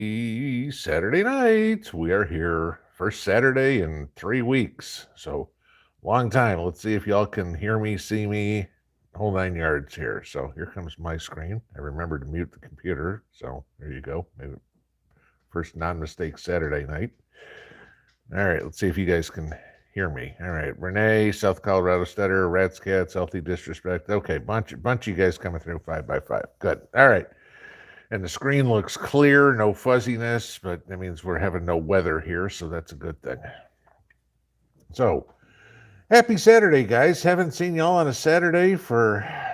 Saturday night. We are here. First Saturday in 3 weeks. So long time. Let's see if y'all can hear me, see me, whole 9 yards here. So here comes my screen. I remembered to mute the computer. So there you go. Maybe first non-mistake Saturday night. All right, let's see if you guys can hear me. All right, Renee, South Colorado Stutter, Rats Cats, Healthy Disrespect. Okay, bunch of you guys coming through 5x5. Good. All right. And the screen looks clear, no fuzziness, but that means we're having no weather here, so that's a good thing. So, happy Saturday, guys. Haven't seen y'all on a Saturday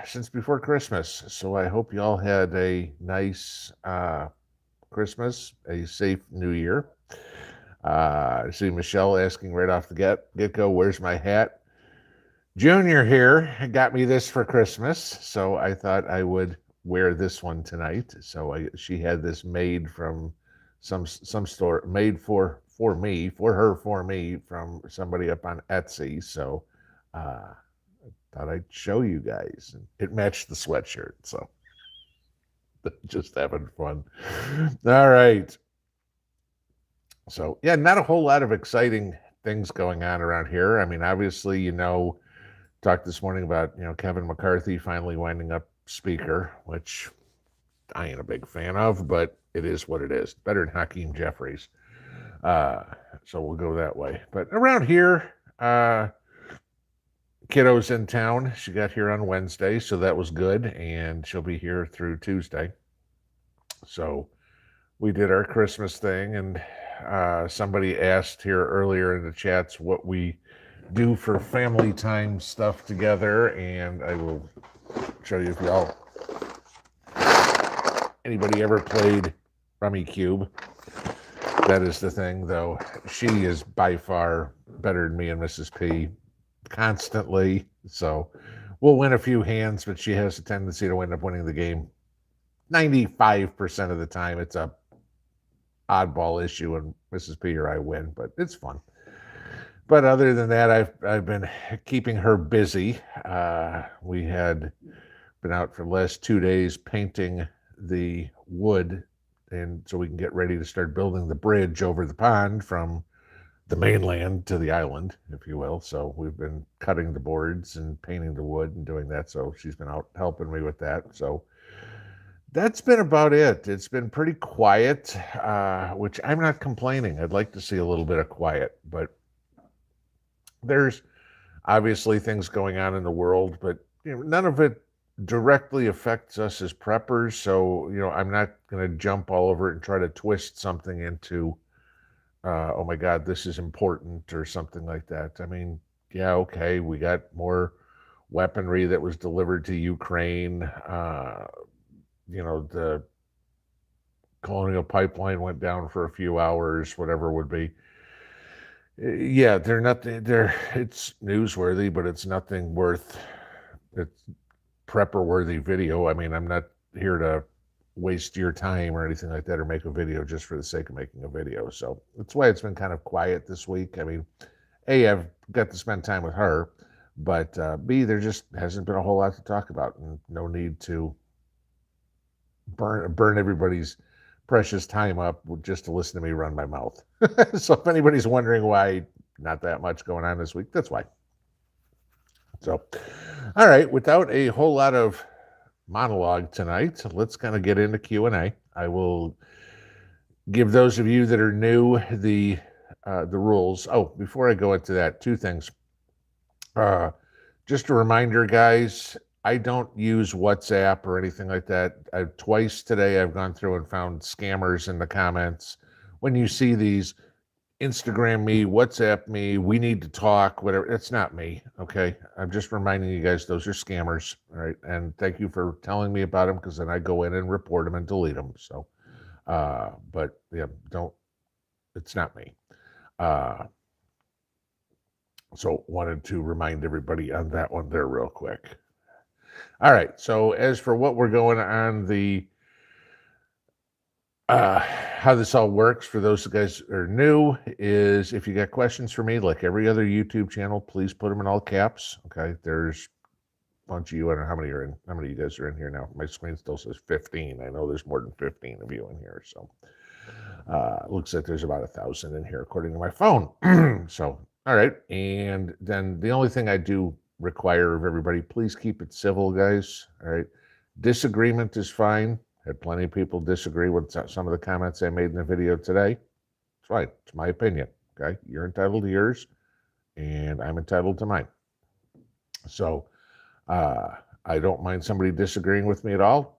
since before Christmas. So I hope y'all had a nice Christmas, a safe New Year. I see Michelle asking right off the get-go, where's my hat? Junior here got me this for Christmas, so I thought I would wear this one tonight. So she had this made from some store, made for me, from somebody up on Etsy. So thought I'd show you guys. It matched the sweatshirt, so just having fun. All right. So yeah, not a whole lot of exciting things going on around here. I mean, obviously, talked this morning about Kevin McCarthy finally winding up Speaker, which I ain't a big fan of, but it is what it is. Better than Hakeem Jeffries. So we'll go that way. But around here, kiddo's in town. She got here on Wednesday, so that was good, and she'll be here through Tuesday. So we did our Christmas thing, and somebody asked here earlier in the chats what we do for family time stuff together, and I will show you if y'all anybody ever played Rummy Cube. That is the thing, though. She is by far better than me and Mrs. P constantly. So we'll win a few hands, but she has a tendency to end up winning the game 95% of the time. It's a oddball issue, and Mrs. P or I win, but it's fun. But other than that, I've been keeping her busy. We had been out for the last 2 days painting the wood, and so we can get ready to start building the bridge over the pond from the mainland to the island, if you will. So we've been cutting the boards and painting the wood and doing that. So she's been out helping me with that. So that's been about it. It's been pretty quiet, which I'm not complaining. I'd like to see a little bit of quiet, but there's obviously things going on in the world, but none of it directly affects us as preppers. So, I'm not going to jump all over it and try to twist something into, oh my God, this is important or something like that. I mean, yeah, okay, we got more weaponry that was delivered to Ukraine. The Colonial Pipeline went down for a few hours, whatever it would be. Yeah, it's newsworthy, but it's nothing it's prepper worthy video. I mean, I'm not here to waste your time or anything like that, or make a video just for the sake of making a video. So that's why it's been kind of quiet this week. I mean, A, I've got to spend time with her, but B, there just hasn't been a whole lot to talk about, and no need to burn everybody's precious time up just to listen to me run my mouth. So if anybody's wondering why not that much going on this week, that's why. So, all right, without a whole lot of monologue tonight, let's kind of get into Q&A. I will give those of you that are new the rules. Oh, before I go into that, two things. Just a reminder, guys, I don't use WhatsApp or anything like that. Twice today I've gone through and found scammers in the comments. When you see these, Instagram me, WhatsApp me, we need to talk, whatever. It's not me, okay? I'm just reminding you guys those are scammers, all right? And thank you for telling me about them, because then I go in and report them and delete them. So, but yeah, it's not me. So wanted to remind everybody on that one there real quick. All right, so as for what we're going on, how this all works for those guys that are new is, if you got questions for me, like every other YouTube channel, please put them in all caps. Okay, there's a bunch of you. I don't know how many of you guys are in here now. My screen still says 15. I know there's more than 15 of you in here. So, Looks like there's about 1,000 in here according to my phone. So, all right. And then the only thing I do require of everybody, please keep it civil, guys. All right. Disagreement is fine. Had plenty of people disagree with some of the comments I made in the video today. It's fine. It's my opinion. Okay. You're entitled to yours, and I'm entitled to mine. So I don't mind somebody disagreeing with me at all.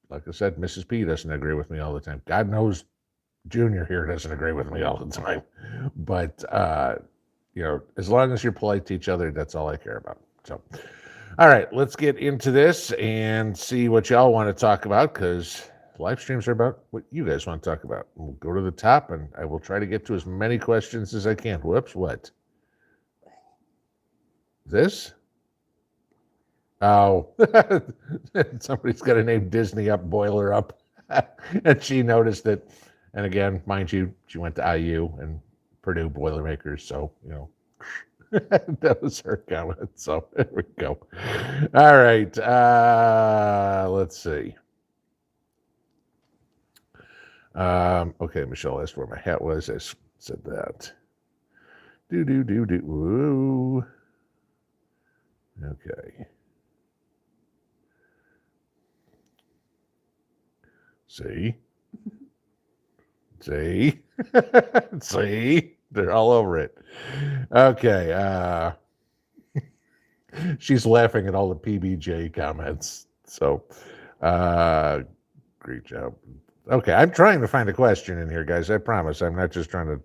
Like I said, Mrs. P doesn't agree with me all the time. God knows Junior here doesn't agree with me all the time. But, as long as you're polite to each other, that's all I care about. So, all right, let's get into this and see what y'all want to talk about, because live streams are about what you guys want to talk about. We'll go to the top, and I will try to get to as many questions as I can. Whoops, what? This? Oh, somebody's got to name Disney up, Boiler up. And she noticed it. And again, mind you, she went to IU and Purdue Boilermakers. So, that was her comment. So there we go. All right. Let's see. Okay, Michelle asked where my hat was. I said that. Woo. Okay. See? See? They're all over it. Okay. She's laughing at all the PBJ comments. So, great job. Okay, I'm trying to find a question in here, guys. I promise. I'm not just trying to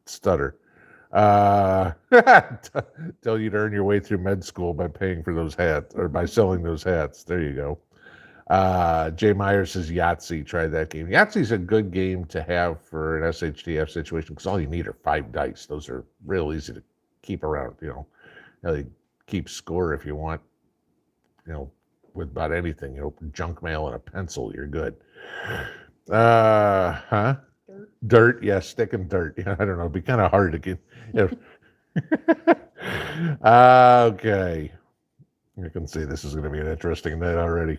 stutter. Tell you to earn your way through med school by paying for those hats, or by selling those hats. There you go. Jay Myers says Yahtzee. Try that game. Yahtzee's a good game to have for an SHTF situation, because all you need are 5 dice. Those are real easy to keep around. They keep score if you want. With about anything. Junk mail and a pencil, you're good. Dirt. Yeah, sticking dirt. I don't know. It'd be kind of hard to get. Okay. You can see this is going to be an interesting night already.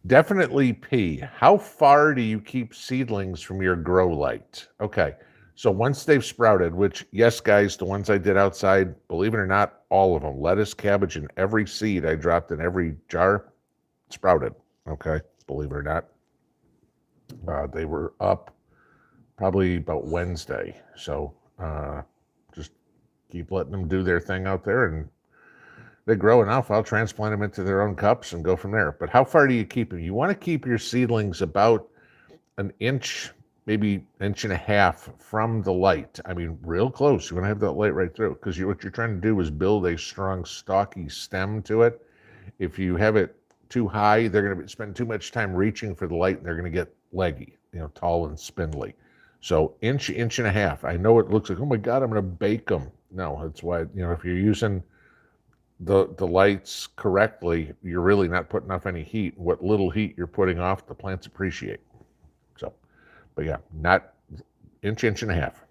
Definitely P. How far do you keep seedlings from your grow light? Okay, so once they've sprouted, which, yes, guys, the ones I did outside, believe it or not, all of them, lettuce, cabbage, and every seed I dropped in every jar sprouted. Okay, believe it or not. They were up probably about Wednesday. So just keep letting them do their thing out there, and they grow enough, I'll transplant them into their own cups and go from there. But how far do you keep them? You want to keep your seedlings about an inch, maybe inch and a half from the light. I mean, real close. You want to have that light right through, because what you're trying to do is build a strong, stocky stem to it. If you have it too high, they're going to spend too much time reaching for the light, and they're going to get leggy, tall and spindly. So inch and a half. I know it looks like, oh my God, I'm going to bake them. No, that's why, if you're using the lights correctly, you're really not putting off any heat. What little heat you're putting off, the plants appreciate. So, but yeah, not inch and a half.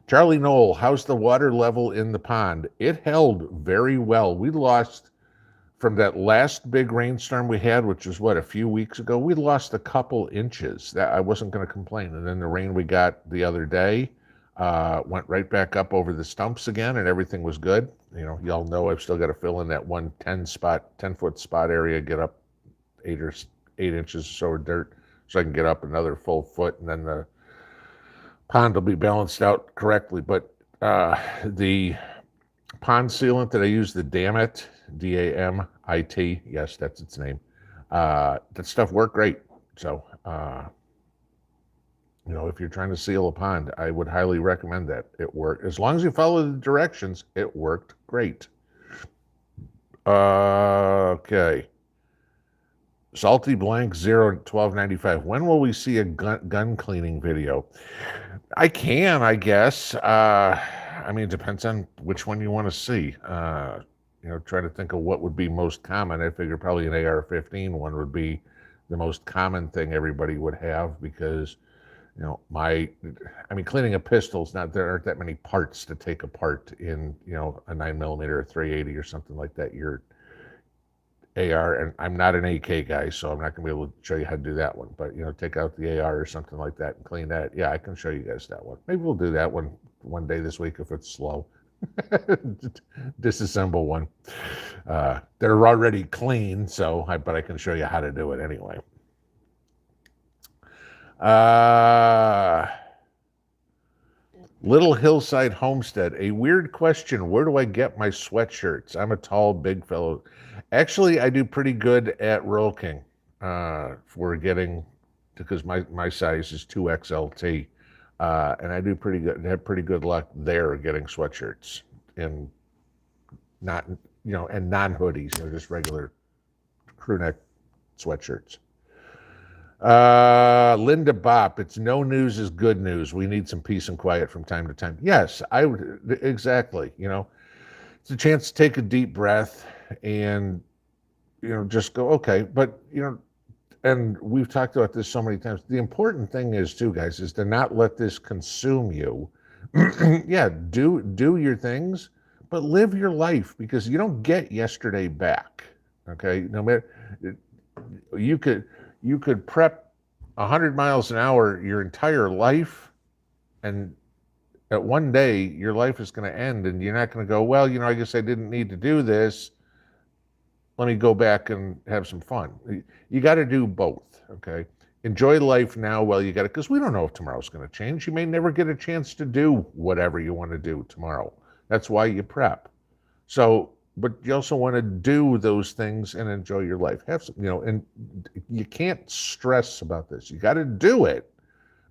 Charlie Knoll, how's the water level in the pond? It held very well. We lost from that last big rainstorm we had, which was a few weeks ago. We lost a couple inches. That I wasn't going to complain. And then the rain we got the other day went right back up over the stumps again, and everything was good. Y'all know I've still got to fill in that 10-foot spot area, get up 8 inches or so of dirt, so I can get up another full foot, and then the pond will be balanced out correctly. But the pond sealant that I use, the Damit, D-A-M-I-T, yes, that's its name. That stuff worked great. So, if you're trying to seal a pond, I would highly recommend that. It worked. As long as you follow the directions, it worked great. Okay. Salty Blank 0-1295. When will we see a gun cleaning video? I guess. It depends on which one you want to see. Try to think of what would be most common. I figure probably an AR-15 one would be the most common thing everybody would have, because cleaning a pistol there aren't that many parts to take apart in, a 9mm or 380 or something like that. AR, and I'm not an AK guy, so I'm not going to be able to show you how to do that one. But, take out the AR or something like that and clean that. Yeah, I can show you guys that one. Maybe we'll do that one day this week if it's slow. Disassemble one. They're already clean, but I can show you how to do it anyway. Little Hillside Homestead. A weird question. Where do I get my sweatshirts? I'm a tall, big fellow. Actually, I do pretty good at Roll King for getting, because my size is 2XLT. And I do pretty good, have pretty good luck there getting sweatshirts and not, and non-hoodies, just regular crew neck sweatshirts. Linda Bopp, it's no news is good news. We need some peace and quiet from time to time. Yes, I would, exactly. It's a chance to take a deep breath and, just go, okay. But, and we've talked about this so many times. The important thing is too, guys, is to not let this consume you. Yeah, do your things, but live your life, because you don't get yesterday back. Okay, no matter, you could prep 100 miles an hour your entire life, and at one day your life is going to end, and you're not going to go, well, I guess I didn't need to do this. Let me go back and have some fun. You got to do both, okay? Enjoy life now while you got it, because we don't know if tomorrow's going to change. You may never get a chance to do whatever you want to do tomorrow. That's why you prep. So, but you also want to do those things and enjoy your life. Have some, and you can't stress about this. You got to do it,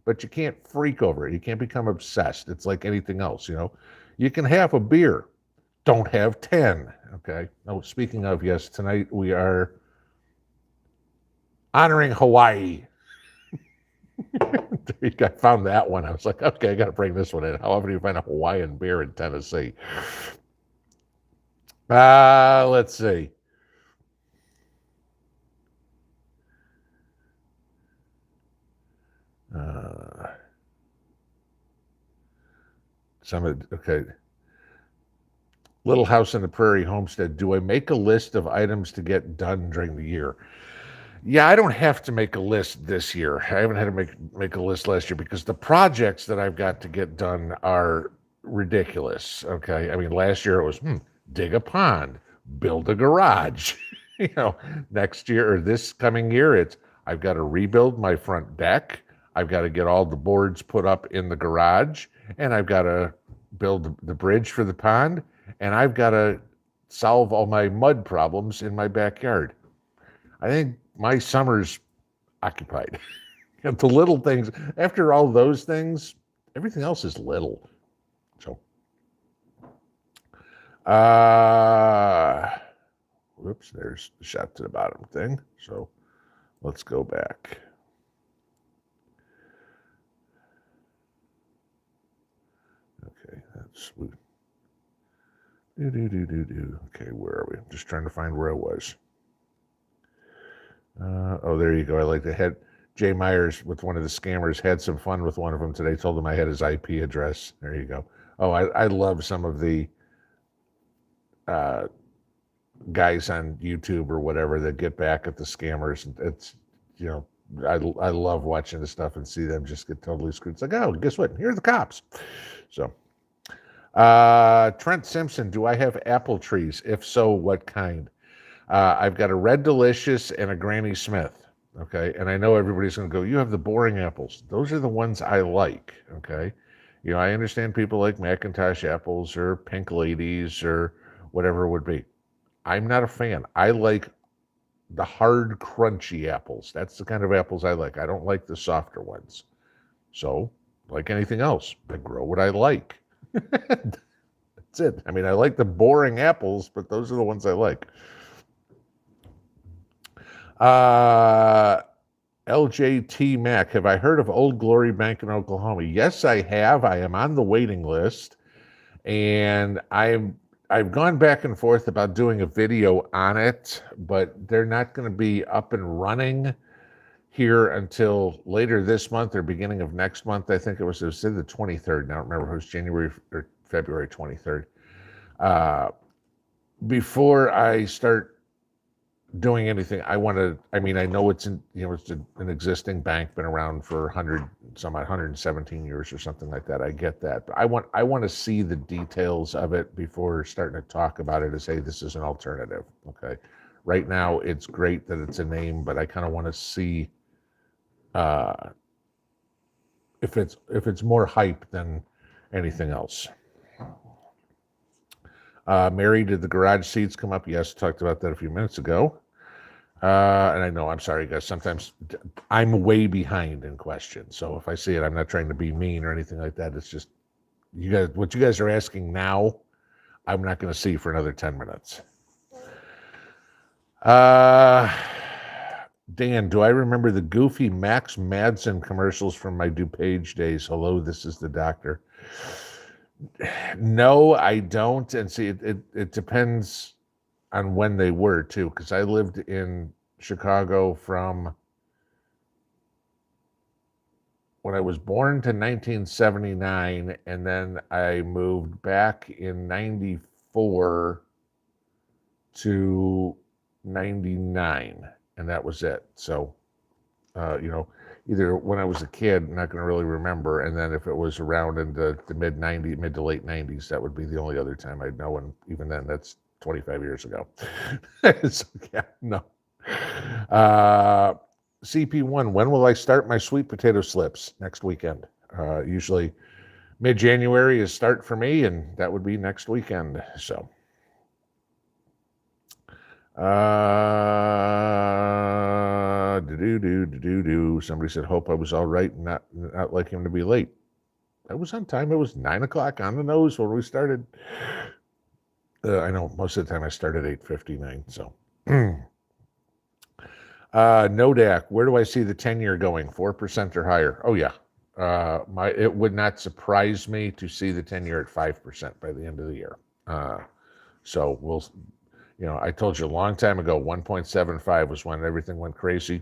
but you can't freak over it. You can't become obsessed. It's like anything else, You can have a beer. Don't have 10, okay? Oh, speaking of, yes, tonight we are honoring Hawaii. I found that one. I was like, okay, I got to bring this one in. How often do you find a Hawaiian beer in Tennessee? Let's see. Okay. Little House on the Prairie Homestead. Do I make a list of items to get done during the year? Yeah, I don't have to make a list this year. I haven't had to make a list last year, because the projects that I've got to get done are ridiculous. Okay. I mean, last year it was dig a pond, build a garage. Next year or this coming year, I've got to rebuild my front deck. I've got to get all the boards put up in the garage, and I've got to build the bridge for the pond, and I've got to solve all my mud problems in my backyard. I think my summer's occupied. The little things, after all those things, everything else is little. So, whoops, there's the shot to the bottom thing. So let's go back. Okay, that's okay, where are we? I'm just trying to find where I was. Oh, there you go. I like the head. Jay Myers, with one of the scammers, had some fun with one of them today. Told him I had his IP address. There you go. Oh, I love some of the guys on YouTube or whatever that get back at the scammers. It's, I love watching the stuff and see them just get totally screwed. It's like, oh, guess what? Here are the cops. So, Trent Simpson, do I have apple trees? If so, what kind? I've got a Red Delicious and a Granny Smith, okay? And I know everybody's going to go, you have the boring apples. Those are the ones I like, okay? I understand people like Macintosh apples or Pink Ladies or whatever it would be. I'm not a fan. I like the hard, crunchy apples. That's the kind of apples I like. I don't like the softer ones. So, like anything else, I grow what I like. That's it. I mean, I like the boring apples, but those are the ones I like. LJT Mac, have I heard of Old Glory Bank in Oklahoma? Yes, I have. I am on the waiting list, and I've gone back and forth about doing a video on it, but they're not going to be up and running here until later this month or beginning of next month. I think it was the 23rd. I don't remember if it was January or February 23rd. Before I start doing anything. I want to. I mean, I know it's it's an existing bank, been around for 117 years or something like that. I get that, but I want to see the details of it before starting to talk about it. To say this is an alternative. Okay, right now it's great that it's a name, but I kind of want to see if it's more hype than anything else. Mary, did the garage seats come up? Yes, talked about that a few minutes ago. And I know, I'm sorry, guys. Sometimes I'm way behind in questions. So if I see it, I'm not trying to be mean or anything like that. It's just you guys. What you guys are asking now, I'm not going to see for another 10 minutes. Dan, do I remember the goofy Max Madsen commercials from my DuPage days? Hello, this is the doctor. No, I don't. And see, it depends on when they were too, because I lived in Chicago from when I was born to 1979, and then I moved back in 94 to 99, and that was it. So, either when I was a kid, I'm not going to really remember, and then if it was around in the mid to late 90s, that would be the only other time I'd know, and even then, that's 25 years ago. So, yeah, no. CP1, when will I start my sweet potato slips? Next weekend. Usually mid-January is start for me, and that would be next weekend. So, somebody said, hope I was all right and not like him to be late. I was on time. It was 9 o'clock on the nose when we started. I know most of the time I start at 8:59. So, Nodak, where do I see the 10-year going? 4% or higher? Oh yeah. It would not surprise me to see the 10-year at 5% by the end of the year. So we'll, I told you a long time ago, 1.75 was when everything went crazy.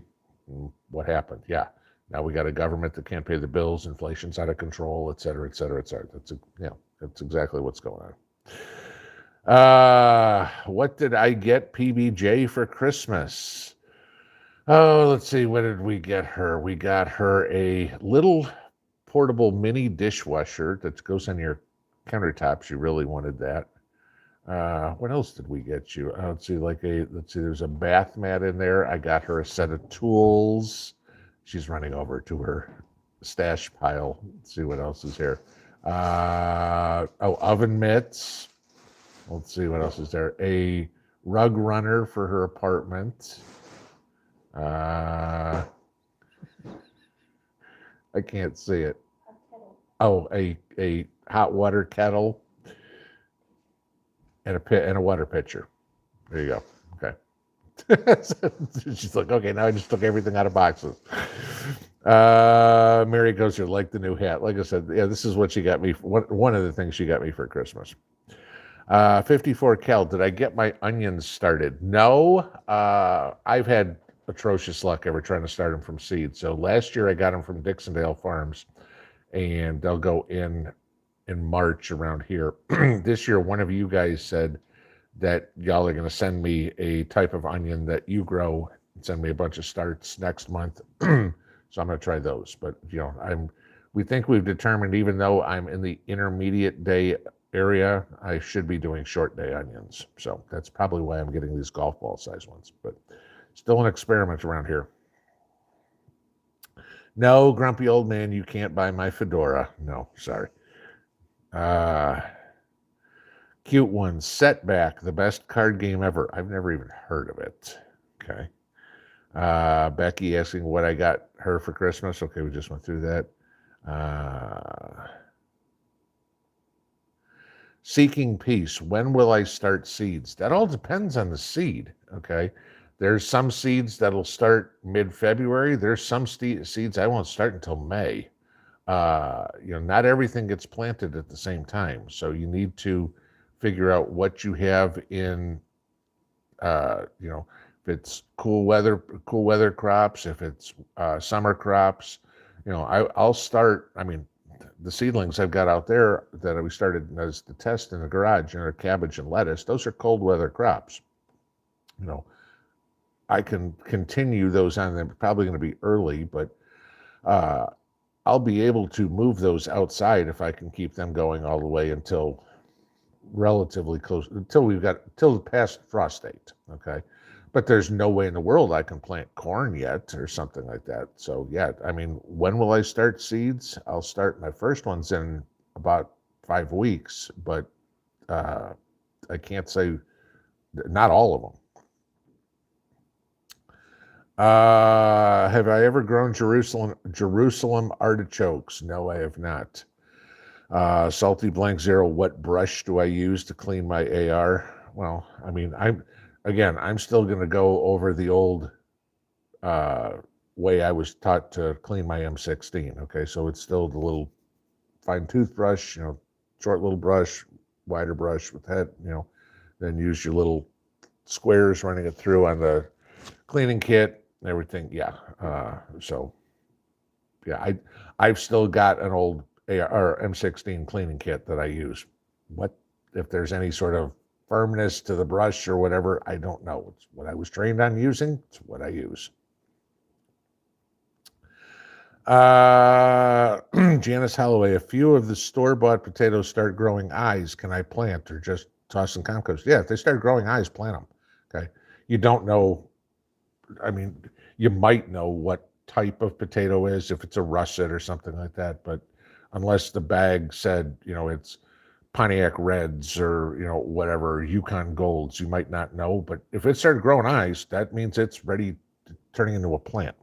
What happened? Yeah. Now we got a government that can't pay the bills, inflation's out of control, et cetera, et cetera, et cetera. That's exactly what's going on. What did I get PBJ for Christmas? Oh, let's see. What did we get her? We got her a little portable mini dishwasher that goes on your countertops. You really wanted that. What else did we get you? Let's see. There's a bath mat in there. I got her a set of tools. She's running over to her stash pile. Let's see what else is here. Oven mitts. Let's see what else is there. A rug runner for her apartment. I can't see it. Oh, a hot water kettle and a water pitcher. There you go. Okay. She's like, okay, now I just took everything out of boxes. Mary goes here, like the new hat. Like I said, yeah, this is what she got me. One of the things she got me for Christmas. 54 Cal, did I get my onions started? No. I've had atrocious luck ever trying to start them from seed. So last year I got them from Dixondale Farms, and they'll go in March around here. This year, one of you guys said that y'all are going to send me a type of onion that you grow and send me a bunch of starts next month. So I'm going to try those. But we think we've determined, even though I'm in the intermediate day area, I should be doing short day onions. So that's probably why I'm getting these golf ball size ones. But still an experiment around here. No, grumpy old man, you can't buy my fedora. No, sorry. Cute one, Setback, the best card game ever. I've never even heard of it. Okay. Becky asking what I got her for Christmas. Okay, we just went through that. Seeking Peace, when will I start seeds? That all depends on the seed, okay? There's some seeds that'll start mid-February. There's some seeds I won't start until May. Not everything gets planted at the same time. So you need to figure out what you have in, if it's cool weather crops, if it's summer crops. I'll start, the seedlings I've got out there that we started as the test in the garage, cabbage and lettuce, those are cold weather crops. I can continue those on. They're probably going to be early, but I'll be able to move those outside if I can keep them going all the way until relatively close, till past frost date. Okay. But there's no way in the world I can plant corn yet or something like that. So yeah, I mean, when will I start seeds? I'll start my first ones in about 5 weeks, but I can't say, not all of them. Have I ever grown Jerusalem artichokes? No, I have not. Salty Blank Zero, what brush do I use to clean my AR? Well, I mean, I'm still going to go over the old way I was taught to clean my M16. Okay, so it's still the little fine toothbrush, short little brush, wider brush with head, then use your little squares running it through on the cleaning kit and everything. Yeah. So yeah, I've still got an old AR or M16 cleaning kit that I use. What if there's any sort of firmness to the brush or whatever? I don't know. It's what I was trained on using. It's what I use. Janice Holloway, a few of the store-bought potatoes start growing eyes. Can I plant or just toss in compost? Yeah, if they start growing eyes, plant them. Okay. You don't know. I mean, you might know what type of potato is if it's a russet or something like that, but unless the bag said, it's Pontiac Reds or, whatever, Yukon Golds, you might not know. But if it started growing eyes, that means it's ready to turning into a plant.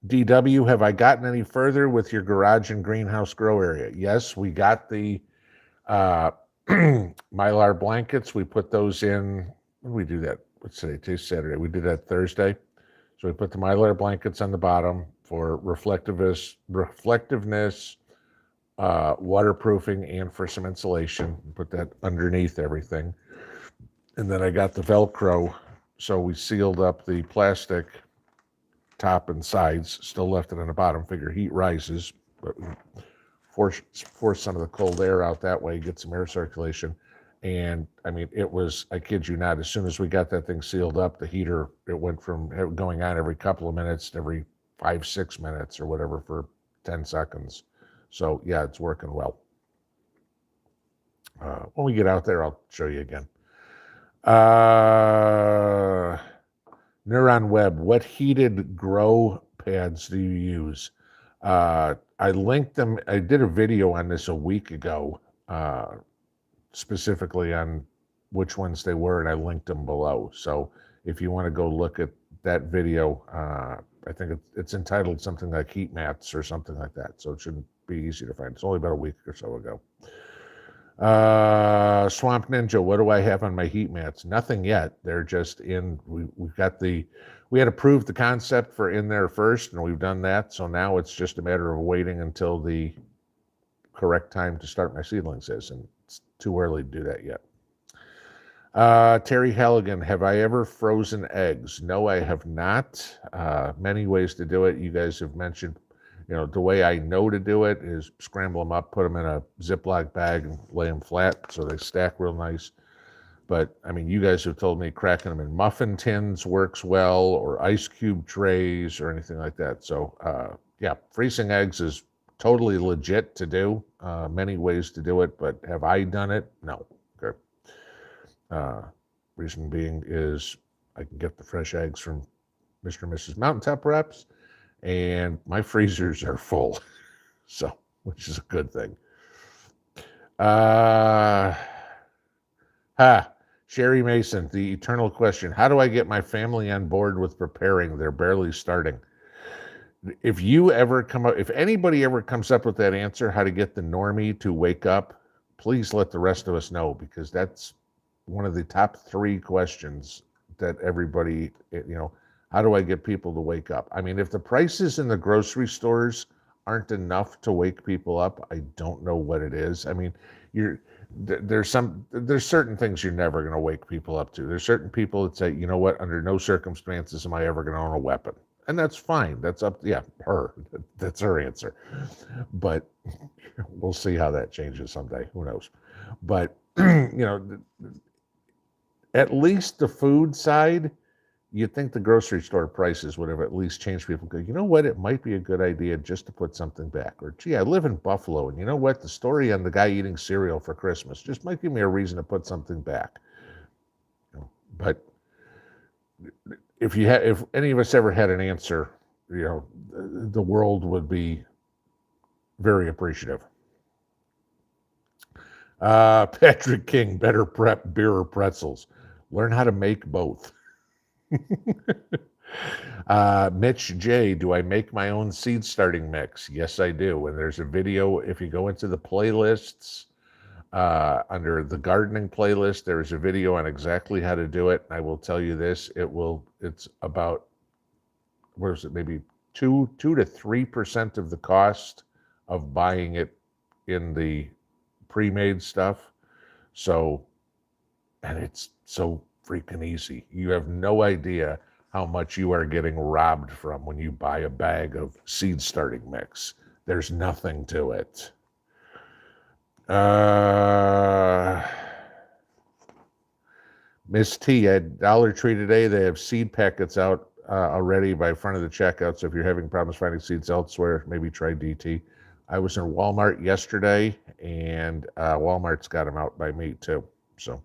DW, have I gotten any further with your garage and greenhouse grow area? Yes, we got the Mylar blankets. We put those in. When did we do that? What's today? Today's Saturday. We did that Thursday. So we put the Mylar blankets on the bottom for reflectiveness, waterproofing, and for some insulation. Put that underneath everything. And then I got the Velcro. So we sealed up the plastic top and sides, still left it on the bottom. Figure heat rises, but force some of the cold air out that way, get some air circulation. And I mean, it was, I kid you not, as soon as we got that thing sealed up, the heater, it went from going on every couple of minutes to every 5-6 minutes or whatever for 10 seconds. So yeah, it's working well. When we get out there, I'll show you again. Neuron Web, what heated grow pads do you use? I linked them. I did a video on this a week ago, specifically on which ones they were, and I linked them below. So if you want to go look at that video, I think it's entitled something like Heat Mats or something like that. So it shouldn't be easy to find. It's only about a week or so ago. Swamp Ninja, what do I have on my heat mats? Nothing yet. They're just in. We had approved the concept for in there first, and we've done that. So now it's just a matter of waiting until the correct time to start my seedlings is, and it's too early to do that yet. Terry Halligan, have I ever frozen eggs? No, I have not. Many ways to do it. You guys have mentioned. The way I know to do it is scramble them up, put them in a Ziploc bag and lay them flat so they stack real nice. But, I mean, you guys have told me cracking them in muffin tins works well, or ice cube trays or anything like that. So, yeah, freezing eggs is totally legit to do. Many ways to do it, but have I done it? No. Okay. Reason being is I can get the fresh eggs from Mr. and Mrs. Mountaintop Reps, and my freezers are full, so, which is a good thing. Sherry Mason, the eternal question, how do I get my family on board with preparing? They're barely starting. If anybody ever comes up with that answer, how to get the normie to wake up, please let the rest of us know, because that's one of the top 3 questions that everybody, how do I get people to wake up? I mean, if the prices in the grocery stores aren't enough to wake people up, I don't know what it is. I mean, there's certain things you're never going to wake people up to. There's certain people that say, you know what, under no circumstances am I ever going to own a weapon. And that's fine. That's her. That's her answer. But we'll see how that changes someday. Who knows? But, at least the food side, you'd think the grocery store prices would have at least changed. People go, you know what, it might be a good idea just to put something back. Or, gee, I live in Buffalo, and you know what, the story on the guy eating cereal for Christmas just might give me a reason to put something back. But if any of us ever had an answer, the world would be very appreciative. Patrick King, better prep beer or pretzels. Learn how to make both. Mitch J, do I make my own seed starting mix? Yes, I do. And there's a video, if you go into the playlists, under the gardening playlist, there's a video on exactly how to do it. I will tell you this, it's about, what is it, maybe 2 to 3% of the cost of buying it in the pre-made stuff. So, and it's so freaking easy. You have no idea how much you are getting robbed from when you buy a bag of seed starting mix. There's nothing to it. Miss T, at Dollar Tree today, they have seed packets out already by front of the checkout. So if you're having problems finding seeds elsewhere, maybe try DT. I was in Walmart yesterday, and Walmart's got them out by me too. So,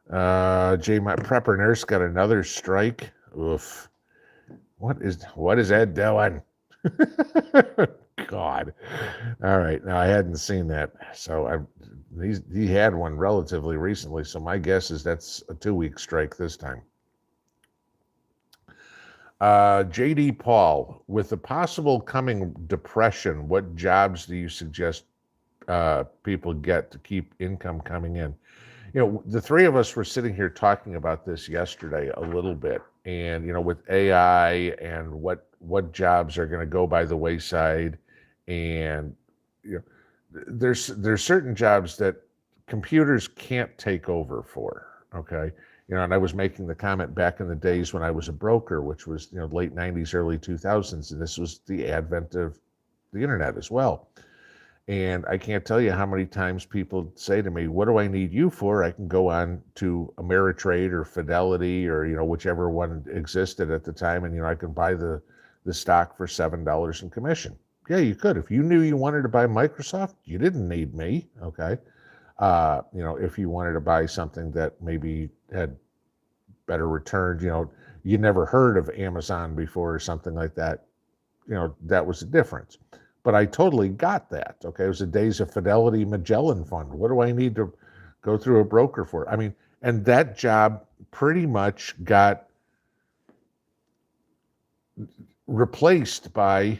my prepper nurse got another strike. Oof. What is Ed doing? God. All right. Now, I hadn't seen that. So he had one relatively recently. So my guess is that's a 2-week strike this time. JD Paul, with the possible coming depression, what jobs do you suggest people get to keep income coming in? The three of us were sitting here talking about this yesterday a little bit. And, with AI and what jobs are going to go by the wayside. And, there's certain jobs that computers can't take over for, okay? And I was making the comment back in the days when I was a broker, which was, late 90s, early 2000s, and this was the advent of the internet as well. And I can't tell you how many times people say to me, what do I need you for? I can go on to Ameritrade or Fidelity or, whichever one existed at the time, and, I can buy the stock for $7 in commission. Yeah, you could. If you knew you wanted to buy Microsoft, you didn't need me, okay? If you wanted to buy something that maybe had better returns, you never heard of Amazon before or something like that, that was the difference. But I totally got that, okay? It was the days of Fidelity Magellan Fund. What do I need to go through a broker for? I mean, and that job pretty much got replaced by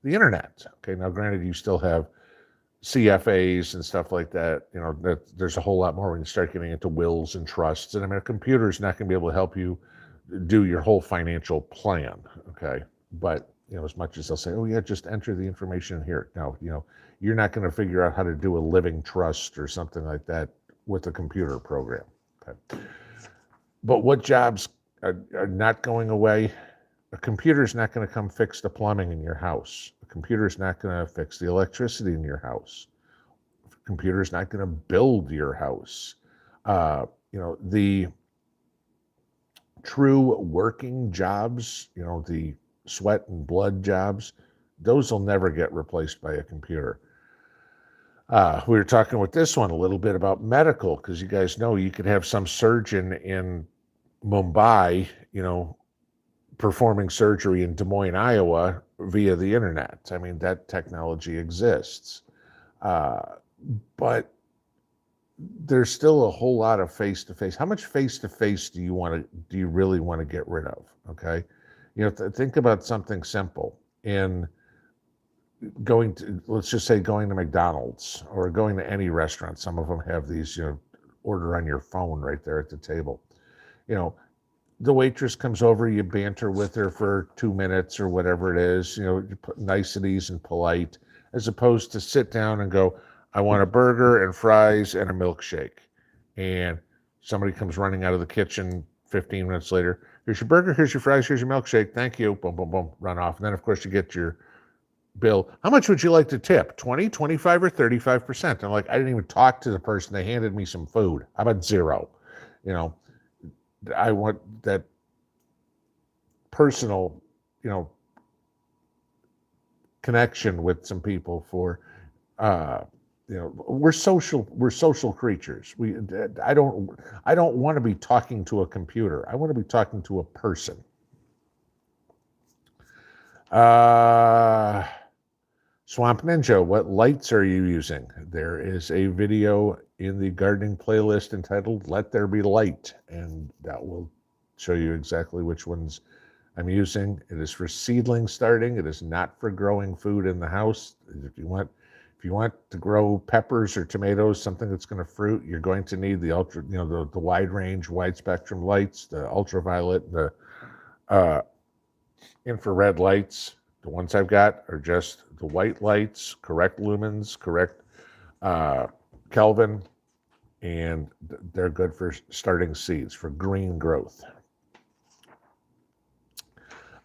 the internet. Okay, now granted, you still have CFAs and stuff like that. There's a whole lot more when you start getting into wills and trusts. And I mean, a computer's not going to be able to help you do your whole financial plan, okay? But as much as they'll say, oh yeah, just enter the information here. No, you're not going to figure out how to do a living trust or something like that with a computer program. Okay. But what jobs are not going away? A computer's not going to come fix the plumbing in your house. A computer's not going to fix the electricity in your house. A computer's not going to build your house. The true working jobs, the sweat and blood jobs, those will never get replaced by a computer. We were talking with this one a little bit about medical, because you guys know you could have some surgeon in Mumbai, performing surgery in Des Moines, Iowa via the internet. I mean, that technology exists. But there's still a whole lot of face-to-face. How much face-to-face do you really want to get rid of? Okay. Think about something simple. In let's just say going to McDonald's or going to any restaurant. Some of them have these, order on your phone right there at the table. The waitress comes over, you banter with her for 2 minutes or whatever it is, you put niceties and polite, as opposed to sit down and go, I want a burger and fries and a milkshake. And somebody comes running out of the kitchen 15 minutes later. Here's your burger, here's your fries, here's your milkshake. Thank you. Boom, boom, boom, run off. And then, of course, you get your bill. How much would you like to tip? 20, 25, or 35%? I'm like, I didn't even talk to the person. They handed me some food. How about 0? you know, I want that personal, connection with some people for, we're social creatures. I don't want to be talking to a computer. I want to be talking to a person. Swamp Ninja, what lights are you using? There is a video in the gardening playlist entitled Let There Be Light, and that will show you exactly which ones I'm using. It is for seedling starting. It is not for growing food in the house. If you want to grow peppers or tomatoes, something that's going to fruit, you're going to need the the wide range, wide spectrum lights, the ultraviolet, the infrared lights. The ones I've got are just the white lights, correct lumens, correct Kelvin, and they're good for starting seeds, for green growth.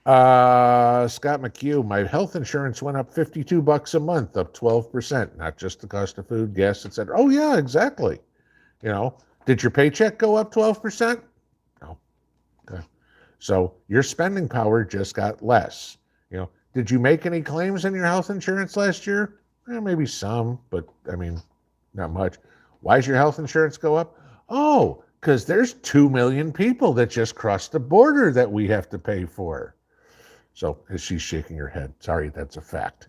Scott McHugh, my health insurance went up $52 a month, up 12%, not just the cost of food, gas, etc. Oh yeah, exactly. Did your paycheck go up 12%? No. Okay. So your spending power just got less. Did you make any claims on your health insurance last year? Maybe some, but I mean, not much. Why does your health insurance go up? Oh, because there's 2 million people that just crossed the border that we have to pay for. So, as she's shaking her head, sorry, that's a fact.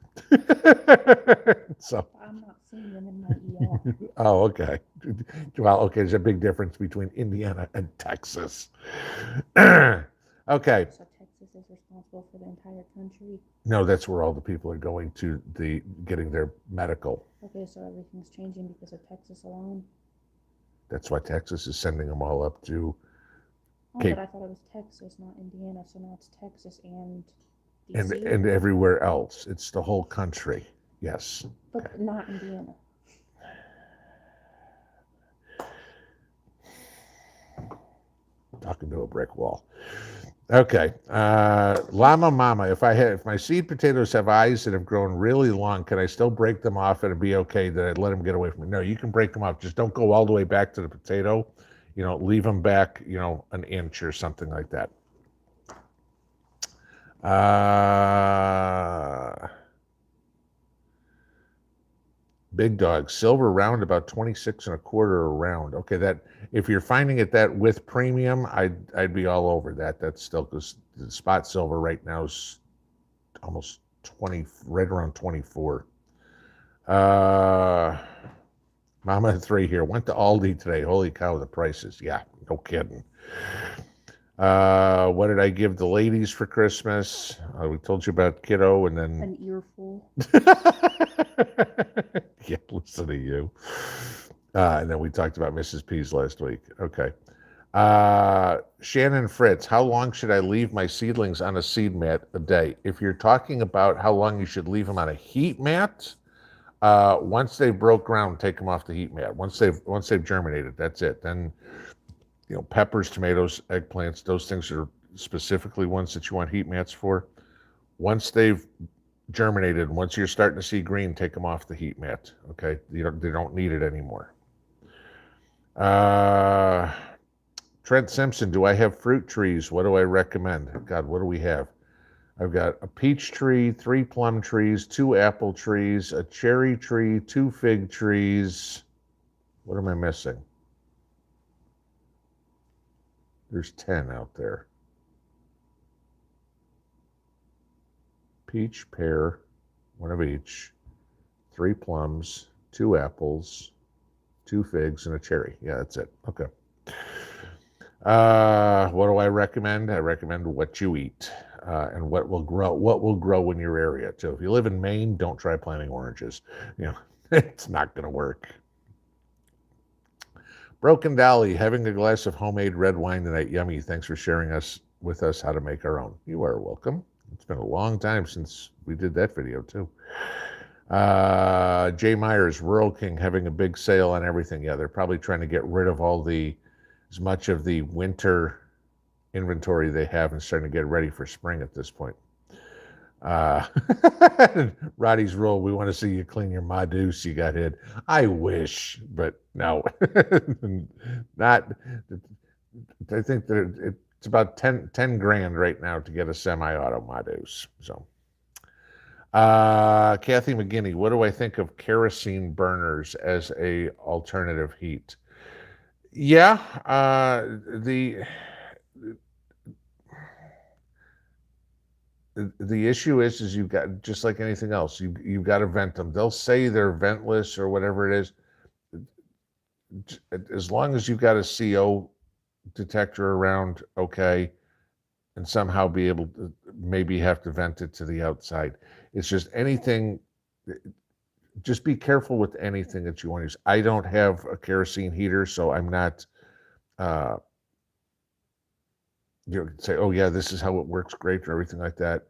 So I'm not seeing them in my ER. Oh, okay. Well, okay, there's a big difference between Indiana and Texas. Okay. So Texas is responsible for the entire country. No, that's where all the people are going to getting their medical. Okay, so everything's changing because of Texas alone. That's why Texas is sending them all up to. Oh, but I thought it was Texas, not Indiana. So now it's Texas and DC. And everywhere else. It's the whole country. Yes. But okay. Not Indiana. Talking to a brick wall. Okay. Llama Mama, if my seed potatoes have eyes that have grown really long, can I still break them off and it'd be okay that I'd let them get away from me? No, you can break them off. Just don't go all the way back to the potato. Leave them back, an inch or something like that. Big Dog, silver round, about 26 and a quarter a round. Okay, that if you're finding it that with premium, I'd be all over that. That's still, because the spot silver right now is almost 20, right around 24. Mama 3 here. Went to Aldi today. Holy cow, the prices. Yeah, no kidding. What did I give the ladies for Christmas? We told you about kiddo, and then an earful. Yeah, listen to you. And then we talked about Mrs. P's last week. Okay. Shannon Fritz, how long should I leave my seedlings on a seed mat a day? If you're talking about how long you should leave them on a heat mat, once they've broke ground, take them off the heat mat. Once they've germinated, that's it. Then, peppers, tomatoes, eggplants, those things are specifically ones that you want heat mats for. Once they've germinated, once you're starting to see green, take them off the heat mat. Okay, they don't need it anymore. Trent Simpson, do I have fruit trees? What do I recommend? God, what do we have? I've got a peach tree, 3 plum trees, 2 apple trees, a cherry tree, 2 fig trees. What am I missing? There's 10 out there. Peach, pear, 1 of each, 3 plums, 2 apples, 2 figs, and a cherry. Yeah, that's it. Okay. What do I recommend? I recommend what you eat. And what will grow in your area too. If you live in Maine, don't try planting oranges. It's not going to work. Broken Dolly, having a glass of homemade red wine tonight. Yummy. Thanks for sharing with us how to make our own. You are welcome. It's been a long time since we did that video too. Jay Myers, Rural King, having a big sale on everything. Yeah, they're probably trying to get rid of as much of the winter inventory they have and starting to get ready for spring at this point. Roddy's rule, we want to see you clean your Madus you got hid. I wish, but no. Not. I think that it's about 10 grand right now to get a semi-auto Madus. So, Kathy McGinney, what do I think of kerosene burners as a alternative heat? Yeah, the issue is you've got, just like anything else, you've got to vent them. They'll say they're ventless or whatever it is. As long as you've got a CO detector around, okay, and somehow be able to maybe have to vent it to the outside. It's just anything. Just be careful with anything that you want to use. I don't have a kerosene heater, so I'm not. Say, oh yeah, this is how it works, great, or everything like that.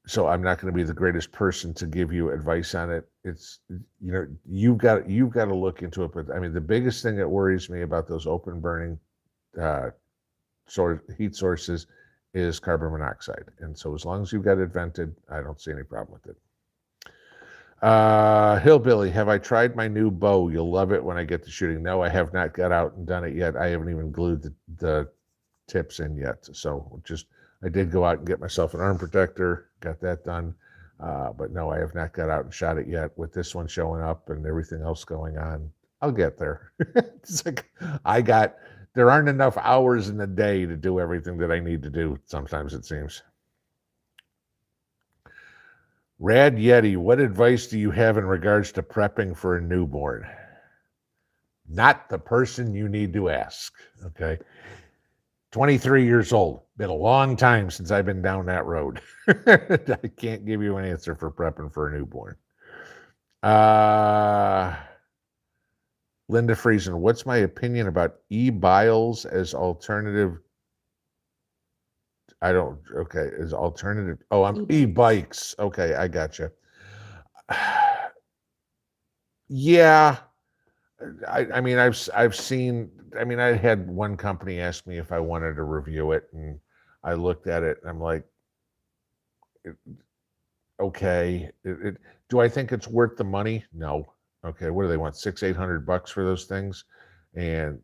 So I'm not going to be the greatest person to give you advice on it. It's, you've got to look into it. But I mean, the biggest thing that worries me about those open burning heat sources is carbon monoxide. And so as long as you've got it vented, I don't see any problem with it. Hillbilly, have I tried my new bow? You'll love it when I get to shooting. No, I have not got out and done it yet. I haven't even glued the tips in yet. So I did go out and get myself an arm protector, got that done. But no, I have not got out and shot it yet. With this one showing up and everything else going on, I'll get there. It's like there aren't enough hours in the day to do everything that I need to do. Sometimes it seems. Rad Yeti, what advice do you have in regards to prepping for a newborn? Not the person you need to ask, okay? 23 years old. Been a long time since I've been down that road. I can't give you an answer for prepping for a newborn. Linda Friesen, what's my opinion about e-biles as alternative? As alternative. Oh, I'm e-bikes. Okay, I gotcha. Yeah. I mean, I've seen. I mean, I had one company ask me if I wanted to review it, and I looked at it, and I'm like, okay. Do I think it's worth the money? No. Okay, what do they want? $600-800 for those things? And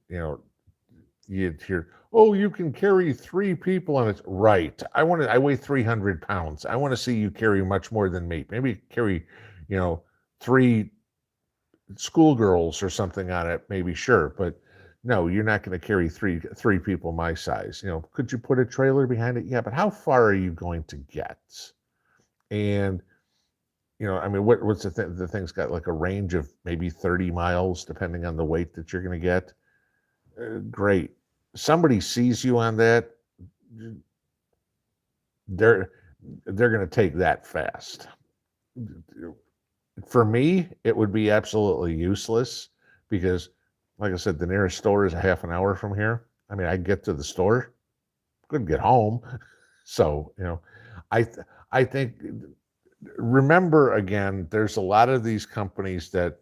you'd hear, oh, you can carry 3 people on it. Right. I weigh 300 pounds. I want to see you carry much more than me. Maybe carry, 3 schoolgirls or something on it, maybe, sure, but no, you're not going to carry three people my size. Could you put a trailer behind it? Yeah, but how far are you going to get? And I mean, what's the thing's got like a range of maybe 30 miles, depending on the weight that you're going to get. Great. Somebody sees you on that, they're going to take that fast. For me, it would be absolutely useless because, like I said, the nearest store is a half an hour from here. I mean, I get to the store, couldn't get home. So, I think, remember again, there's a lot of these companies that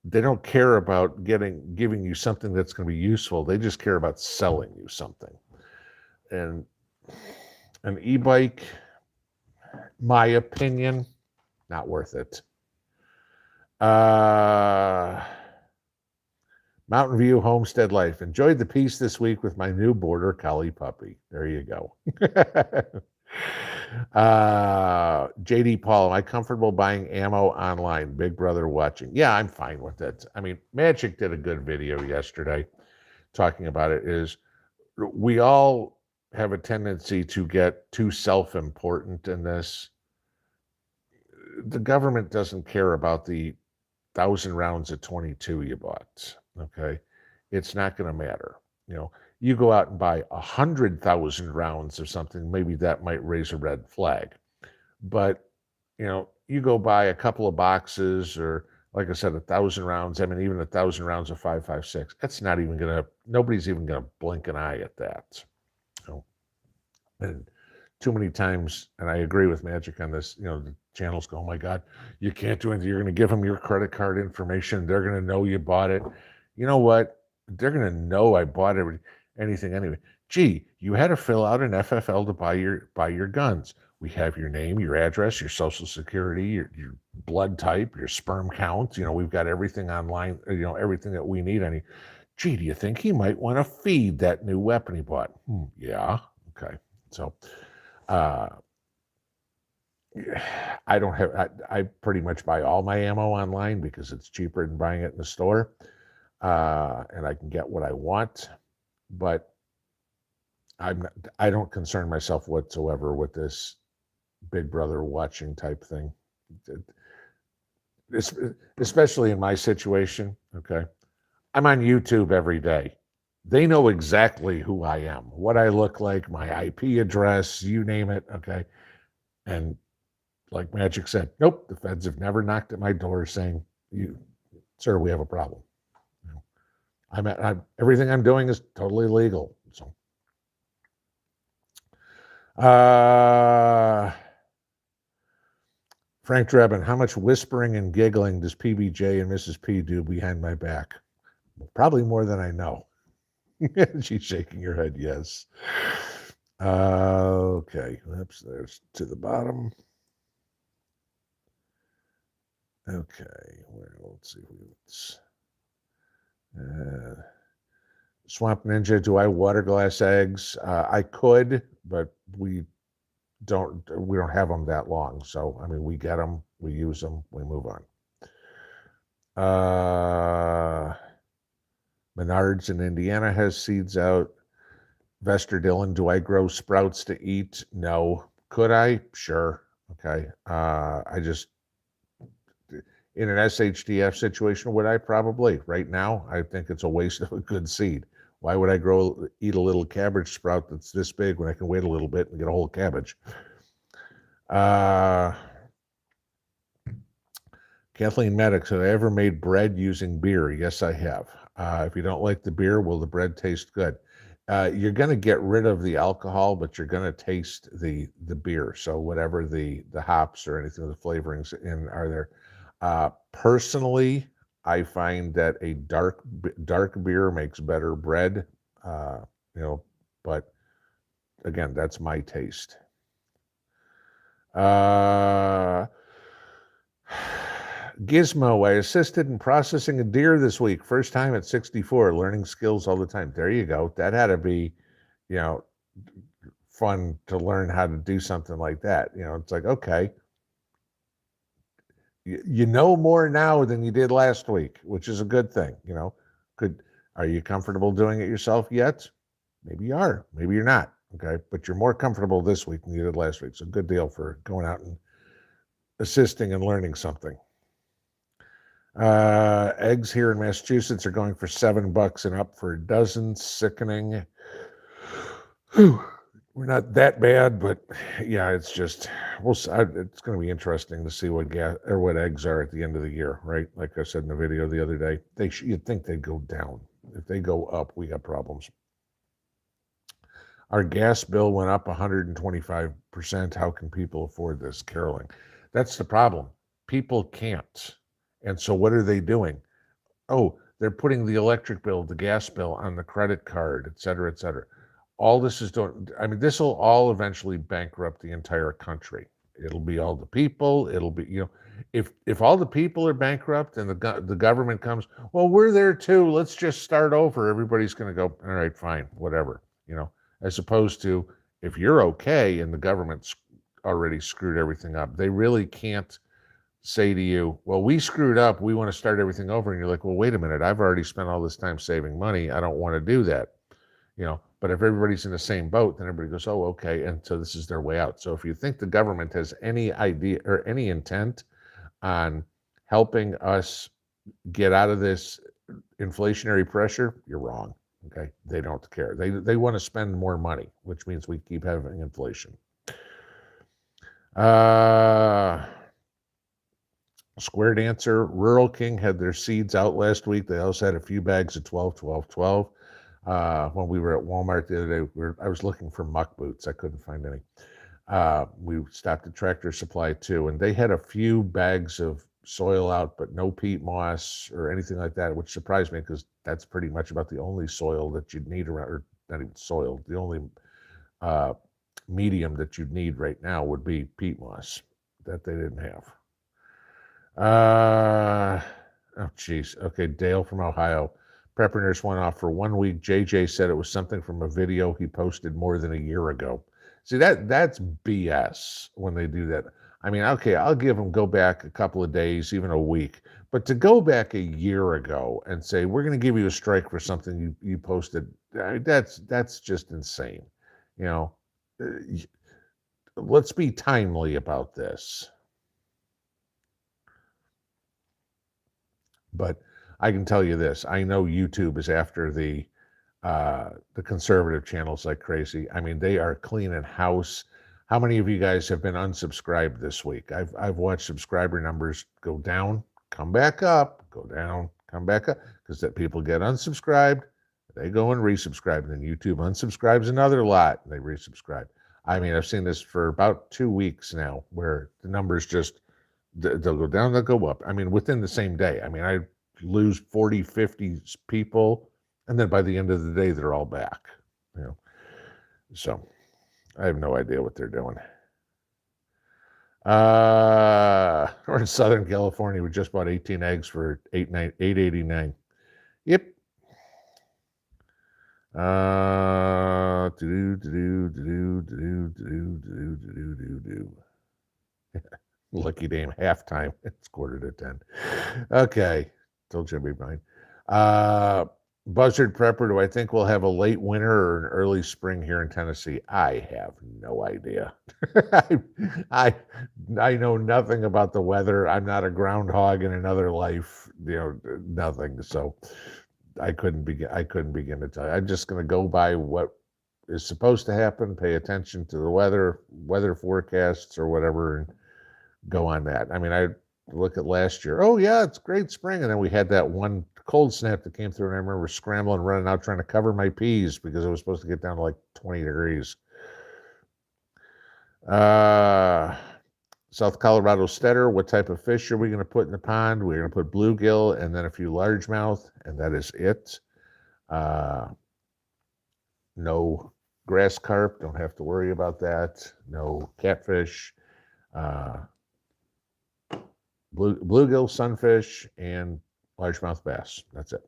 they don't care about giving you something that's going to be useful. They just care about selling you something. And an e-bike, my opinion, not worth it. Mountain View Homestead Life. Enjoyed the peace this week with my new border collie puppy. There you go. JD Paul, am I comfortable buying ammo online? Big brother watching. Yeah, I'm fine with it. I mean, Magic did a good video yesterday talking about it. Is we all have a tendency to get too self-important in this. The government doesn't care about the 1,000 rounds of 22 you bought. Okay, it's not going to matter. You go out and buy 100,000 rounds of something, maybe that might raise a red flag. But you go buy a couple of boxes, or like I said, 1,000 rounds. I mean, even 1,000 rounds of 5.56. That's not even nobody's even gonna blink an eye at that. And too many times, and I agree with Magic on this, the channels go, oh my God, you can't do anything. You're going to give them your credit card information. They're going to know you bought it. You know what? They're going to know I bought anything anyway. Gee, you had to fill out an FFL to buy your guns. We have your name, your address, your social security, your blood type, your sperm count. We've got everything online, everything that we need. Gee, do you think he might want to feed that new weapon he bought? Yeah. Okay. So, I don't have, I pretty much buy all my ammo online because it's cheaper than buying it in the store. And I can get what I want, but I don't concern myself whatsoever with this Big Brother watching type thing. Especially in my situation, okay? I'm on YouTube every day. They know exactly who I am, what I look like, my IP address, you name it, okay? And like Magic said, nope, the feds have never knocked at my door saying, sir, we have a problem. Everything I'm doing is totally legal. So, Frank Drebin, how much whispering and giggling does PBJ and Mrs. P do behind my back? Well, probably more than I know. She's shaking her head, yes. Okay, oops, there's to the bottom. Okay, well, let's see. Swamp Ninja, do I water glass eggs? I could, but we don't have them that long. So, we get them, we use them, we move on. Menards in Indiana has seeds out. Vester Dillon, do I grow sprouts to eat? No. Could I? Sure. Okay. In an SHDF situation, would I? Probably. Right now, I think it's a waste of a good seed. Why would I eat a little cabbage sprout that's this big when I can wait a little bit and get a whole cabbage? Kathleen Maddox, have I ever made bread using beer? Yes, I have. If you don't like the beer, will the bread taste good? You're going to get rid of the alcohol, but you're going to taste the beer. So whatever the hops or anything, the flavorings in are there. Personally, I find that a dark beer makes better bread. But again, that's my taste. Gizmo, I assisted in processing a deer this week. First time at 64, learning skills all the time. There you go. That had to be, fun to learn how to do something like that. It's like, okay, you know more now than you did last week, which is a good thing. Are you comfortable doing it yourself yet? Maybe you are, maybe you're not. Okay. But you're more comfortable this week than you did last week. So good deal for going out and assisting and learning something. Eggs here in Massachusetts are going for $7 and up for a dozen. Sickening. Whew. We're not that bad, but yeah, it's just it's going to be interesting to see what eggs are at the end of the year, right? Like I said in the video the other day, you'd think they'd go down. If they go up, we got problems. Our gas bill went up 125%. How can people afford this? Caroling. That's the problem. People can't. And so what are they doing? Oh, they're putting the electric bill, the gas bill on the credit card, et cetera, et cetera. All this is doing, this will all eventually bankrupt the entire country. It'll be all the people. It'll be, if all the people are bankrupt and the government comes, well, we're there too. Let's just start over. Everybody's going to go, all right, fine, whatever, as opposed to if you're okay and the government's already screwed everything up, they really can't say to you, well, we screwed up, we want to start everything over. And you're like, well, wait a minute, I've already spent all this time saving money. I don't want to do that. But if everybody's in the same boat, then everybody goes, oh, okay. And so this is their way out. So if you think the government has any idea or any intent on helping us get out of this inflationary pressure, you're wrong. Okay. They don't care. They want to spend more money, which means we keep having inflation. Square Dancer, Rural King had their seeds out last week. They also had a few bags of 12, 12, 12. When we were at Walmart the other day, I was looking for muck boots. I couldn't find any. We stopped at Tractor Supply too, and they had a few bags of soil out, but no peat moss or anything like that, which surprised me because that's pretty much about the only soil that you'd need around, or not even soil, the only medium that you'd need right now would be peat moss that they didn't have. Oh, geez. Okay, Dale from Ohio. Prepper Nurse went off for 1 week. JJ said it was something from a video he posted more than a year ago. See, that's BS when they do that. I mean, okay, I'll give them go back a couple of days, even a week. But to go back a year ago and say, we're going to give you a strike for something you posted, that's just insane. You know, let's be timely about this. But I can tell you this: I know YouTube is after the conservative channels like crazy. I mean, they are cleaning house. How many of you guys have been unsubscribed this week? I've watched subscriber numbers go down, come back up, go down, come back up, because that people get unsubscribed, they go and resubscribe, and then YouTube unsubscribes another lot, and they resubscribe. I mean, I've seen this for about 2 weeks now, where the numbers just they'll go down, they'll go up. I mean, within the same day. I mean, I lose 40, 50 people, and then by the end of the day, they're all back. You know, so I have no idea what they're doing. We're in Southern California. We just bought 18 eggs for $8.89. Yep. Lucky Dame halftime. It's 9:45. Okay. Told you I'd be fine. Buzzard Prepper, do I think we'll have a late winter or an early spring here in Tennessee? I have no idea. I know nothing about the weather. I'm not a groundhog in another life, nothing. So I couldn't begin to tell you. I'm just going to go by what is supposed to happen, pay attention to the weather forecasts or whatever, and go on that. I mean, I look at last year. Oh yeah, it's great spring, and then we had that one cold snap that came through, and I remember scrambling, running out, trying to cover my peas because it was supposed to get down to like 20 degrees. South Colorado Stetter, what type of fish are we going to put in the pond? We're going to put bluegill and then a few largemouth, and that is it. No grass carp, don't have to worry about that. No catfish. Bluegill, sunfish, and largemouth bass. That's it.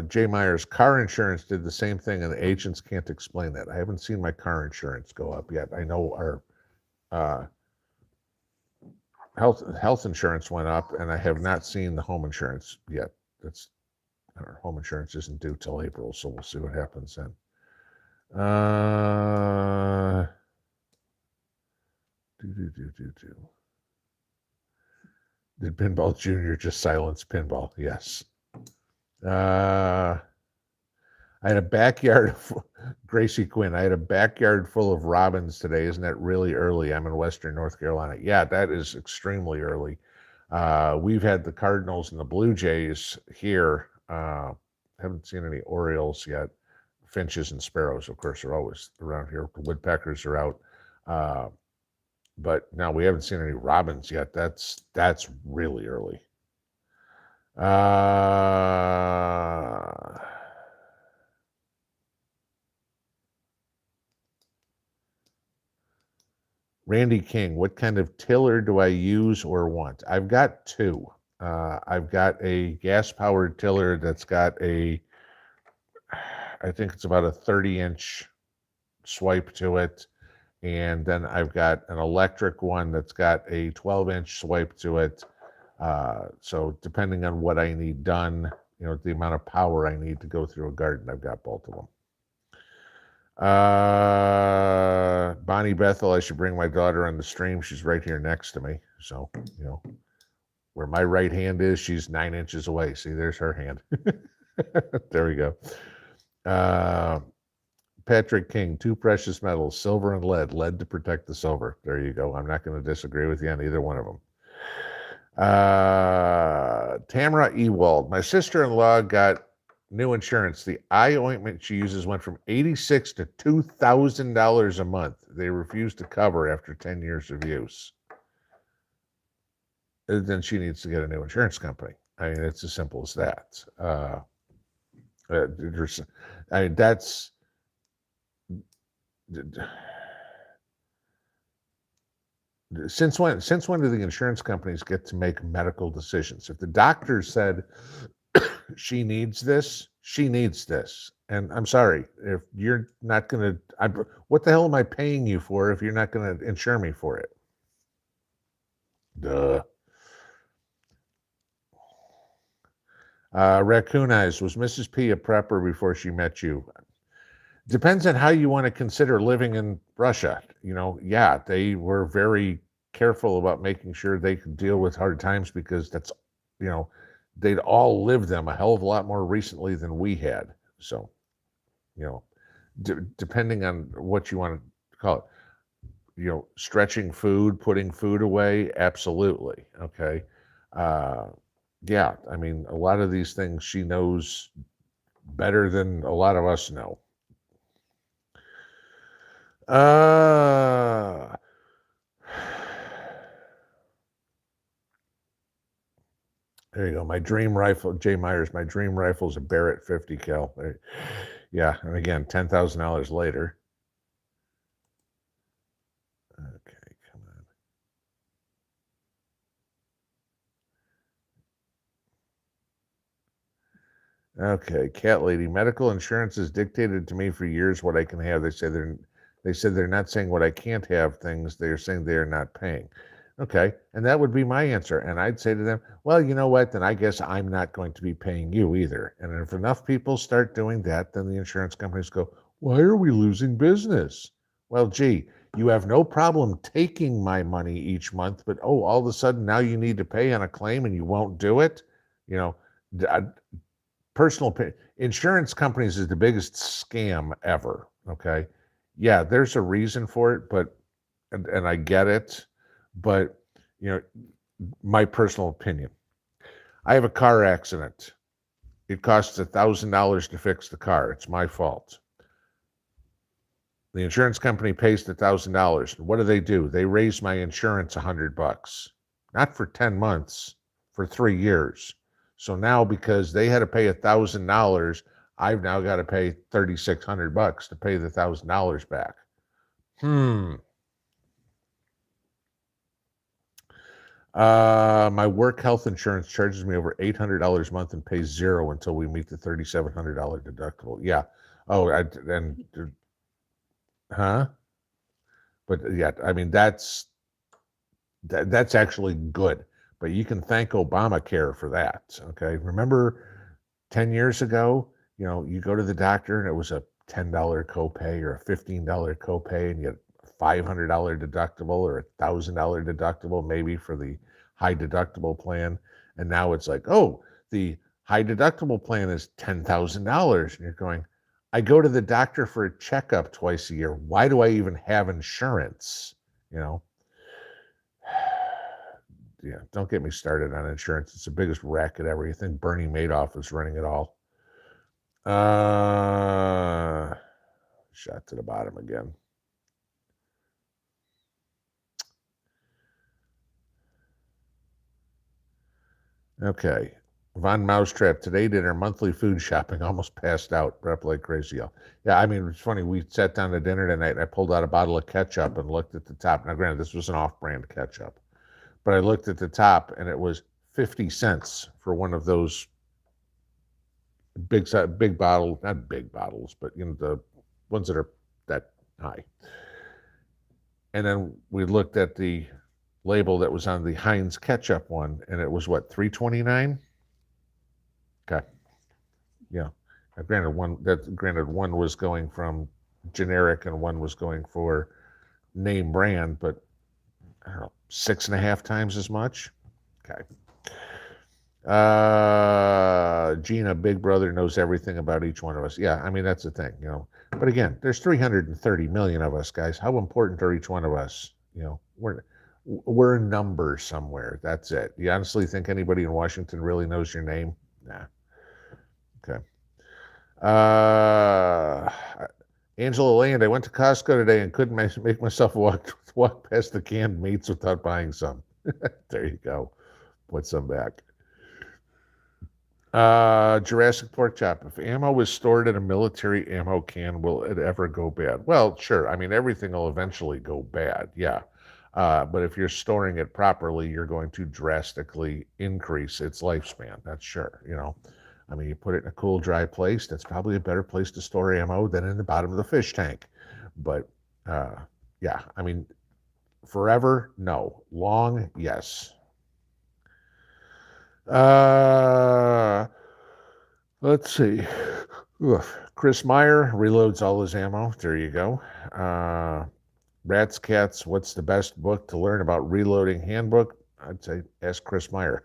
Jay Myers, car insurance did the same thing, and the agents can't explain that. I haven't seen my car insurance go up yet. I know our health insurance went up, and I have not seen the home insurance yet. Home insurance isn't due till April, so we'll see what happens then. Did Pinball Jr. just silence Pinball? Yes. I had a backyard, Gracie Quinn, I had a backyard full of robins today. Isn't that really early? I'm in Western North Carolina. Yeah, that is extremely early. We've had the Cardinals and the Blue Jays here. Haven't seen any Orioles yet. Finches and sparrows, of course, are always around here. The woodpeckers are out. But no, we haven't seen any robins yet. That's really early. Randy King, what kind of tiller do I use or want? I've got two. I've got a gas-powered tiller that's got I think it's about a 30-inch swipe to it. And then I've got an electric one that's got a 12-inch swipe to it. So depending on what I need done, the amount of power I need to go through a garden, I've got both of them. Bonnie Bethel, I should bring my daughter on the stream. She's right here next to me. So, where my right hand is, she's 9 inches away. See, there's her hand. There we go. Patrick King, two precious metals, silver and lead to protect the silver. There you go. I'm not going to disagree with you on either one of them. Tamara Ewald, my sister-in-law got new insurance. The eye ointment she uses went from $86 to $2,000 a month. They refused to cover after 10 years of use. Then she needs to get a new insurance company. I mean, it's as simple as that. That's Since when do the insurance companies get to make medical decisions? If the doctor said she needs this, she needs this. And I'm sorry, if you're not going to, what the hell am I paying you for if you're not going to insure me for it? Duh. Raccoon Eyes, was Mrs. P a prepper before she met you? Depends on how you want to consider living in Russia. Yeah, they were very careful about making sure they could deal with hard times because that's, they'd all lived them a hell of a lot more recently than we had. So, depending on what you want to call it, stretching food, putting food away, absolutely. Okay. Yeah, I mean, a lot of these things she knows better than a lot of us know. There you go. My dream rifle, Jay Myers, my dream rifle is a Barrett 50 cal. Yeah, and again, $10,000 later. Okay, come on. Okay, Cat Lady, medical insurance has dictated to me for years what I can have. They said they're not saying what I can't have things. They're saying they are not paying. Okay, and that would be my answer. And I'd say to them, well, you know what? Then I guess I'm not going to be paying you either. And if enough people start doing that, then the insurance companies go, why are we losing business? Well, gee, you have no problem taking my money each month, but all of a sudden now you need to pay on a claim and you won't do it. Personal insurance companies is the biggest scam ever. Okay. Yeah, there's a reason for it, but, and I get it. But, my personal opinion, I have a car accident. It costs $1,000 to fix the car. It's my fault. The insurance company pays the $1,000. What do? They raise my insurance $100, not for 10 months, for 3 years. So now because they had to pay $1,000, I've now got to pay $3,600 to pay the $1,000 back. My work health insurance charges me over $800 a month and pays zero until we meet the $3,700 deductible. Yeah. Oh, huh? But yeah, I mean, that's actually good. But you can thank Obamacare for that. Okay. Remember 10 years ago, you go to the doctor and it was a $10 copay or a $15 copay and you had a $500 deductible or a $1,000 deductible, maybe for the high deductible plan. And now it's like, oh, the high deductible plan is $10,000. And you're going, I go to the doctor for a checkup twice a year. Why do I even have insurance? Yeah, don't get me started on insurance. It's the biggest racket ever. You think Bernie Madoff is running it all? Shot to the bottom again. Okay. Von Mousetrap, today did our monthly food shopping, almost passed out, prep like crazy. Yeah, I mean, it's funny. We sat down to dinner tonight and I pulled out a bottle of ketchup and looked at the top. Now, granted, this was an off-brand ketchup, but I looked at the top and it was 50 cents for one of those big bottles, not big bottles, but the ones that are that high. And then we looked at the label that was on the Heinz ketchup one, and it was what, $3.29? Okay. Yeah. Granted, one was going from generic and one was going for name brand, but I don't know, 6.5 times as much. Okay. Gina, Big Brother knows everything about each one of us. Yeah, I mean, that's the thing, But again, there's 330 million of us, guys. How important are each one of us? We're a number somewhere. That's it. You honestly think anybody in Washington really knows your name? Nah. Okay. Angela Land, I went to Costco today and couldn't make myself walk past the canned meats without buying some. There you go. Put some back. Jurassic Pork Chop. If ammo was stored in a military ammo can, will it ever go bad? Well, sure. I mean, everything will eventually go bad. Yeah. But if you're storing it properly, you're going to drastically increase its lifespan. That's sure. I mean, you put it in a cool, dry place. That's probably a better place to store ammo than in the bottom of the fish tank. But yeah, I mean, forever, no. Long, yes. Let's see. Oof. Chris Meyer reloads all his ammo. There you go. Rats, Cats, what's the best book to learn about reloading handbook? I'd say ask Chris Meyer.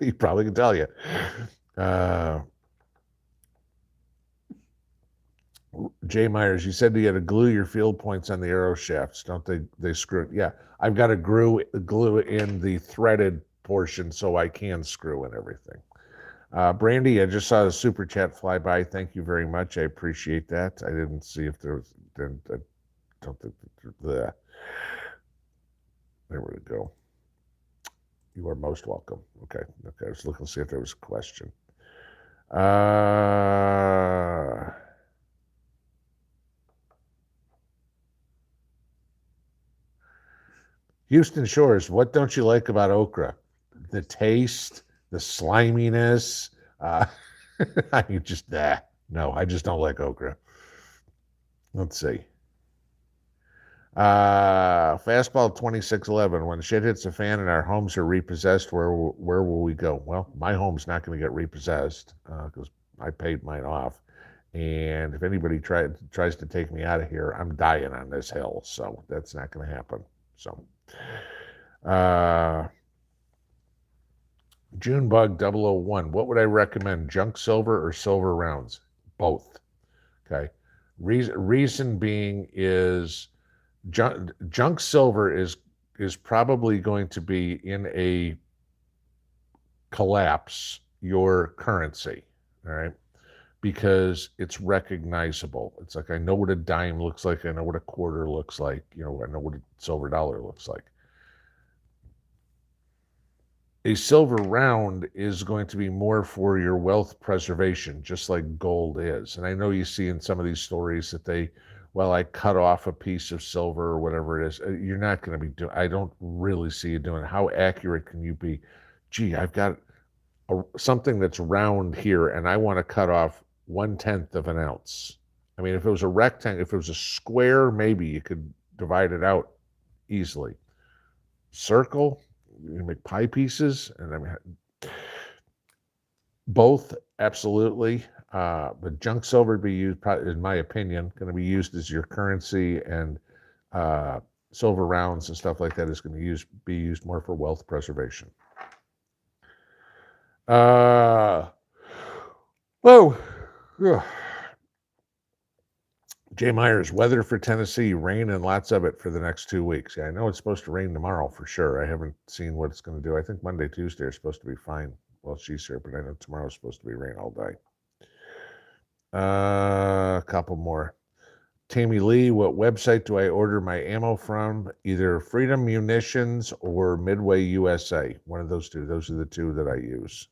He probably can tell you. Jay Myers, you said you had to glue your field points on the arrow shafts, don't they screw it? Yeah, I've got to glue in the threaded portion so I can screw in everything. Brandy, I just saw the super chat fly by. Thank you very much. I appreciate that. I didn't see if there was. I don't think there we go. You are most welcome. Okay. I was looking to see if there was a question. Houston Shores, what don't you like about okra? The taste, the sliminess. I mean, just that. No, I just don't like okra. Let's see. Fastball 2611. When shit hits the fan and our homes are repossessed, where will we go? Well, my home's not going to get repossessed because I paid mine off. And if anybody tries to take me out of here, I'm dying on this hill. So that's not going to happen. So, Junebug 001. What would I recommend? Junk silver or silver rounds? Both. Okay. Reason being is junk silver is probably going to be in a collapse your currency. All right. Because it's recognizable. It's like, I know what a dime looks like. I know what a quarter looks like. I know what a silver dollar looks like. A silver round is going to be more for your wealth preservation, just like gold is. And I know you see in some of these stories that I cut off a piece of silver or whatever it is. You're not going to be doing, I don't really see you doing it. How accurate can you be? Gee, I've got something that's round here and I want to cut off 1/10 of an ounce. I mean, if it was a rectangle, if it was a square, maybe you could divide it out easily. Circle, you make pie pieces, and I mean, both absolutely. But junk silver would be used, in my opinion, going to be used as your currency, and silver rounds and stuff like that is going to be used more for wealth preservation. Whoa. Jay Myers, weather for Tennessee, rain and lots of it for the next 2 weeks. Yeah, I know it's supposed to rain tomorrow for sure. I haven't seen what it's going to do. I think Monday, Tuesday are supposed to be fine. Well, she's here, but I know tomorrow's supposed to be rain all day. A couple more. Tammy Lee, what website do I order my ammo from? Either Freedom Munitions or Midway USA. One of those two. Those are the two that I use.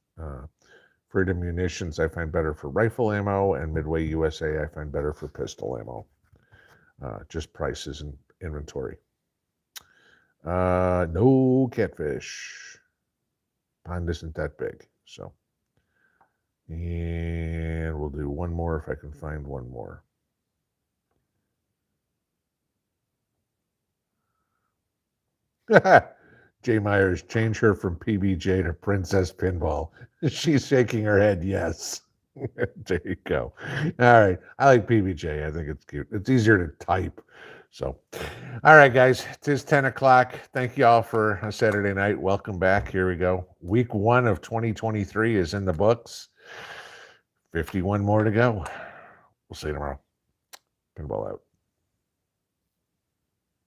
Freedom Munitions I find better for rifle ammo, and Midway USA I find better for pistol ammo. Just prices and inventory. No catfish. Pond isn't that big, so. And we'll do one more if I can find one more. Jay Myers, change her from PBJ to Princess Pinball. She's shaking her head yes. There you go. All right. I like PBJ. I think it's cute. It's easier to type. So, all right, guys. It is 10 o'clock. Thank you all for a Saturday night. Welcome back. Here we go. Week 1 of 2023 is in the books. 51 more to go. We'll see you tomorrow. Pinball out.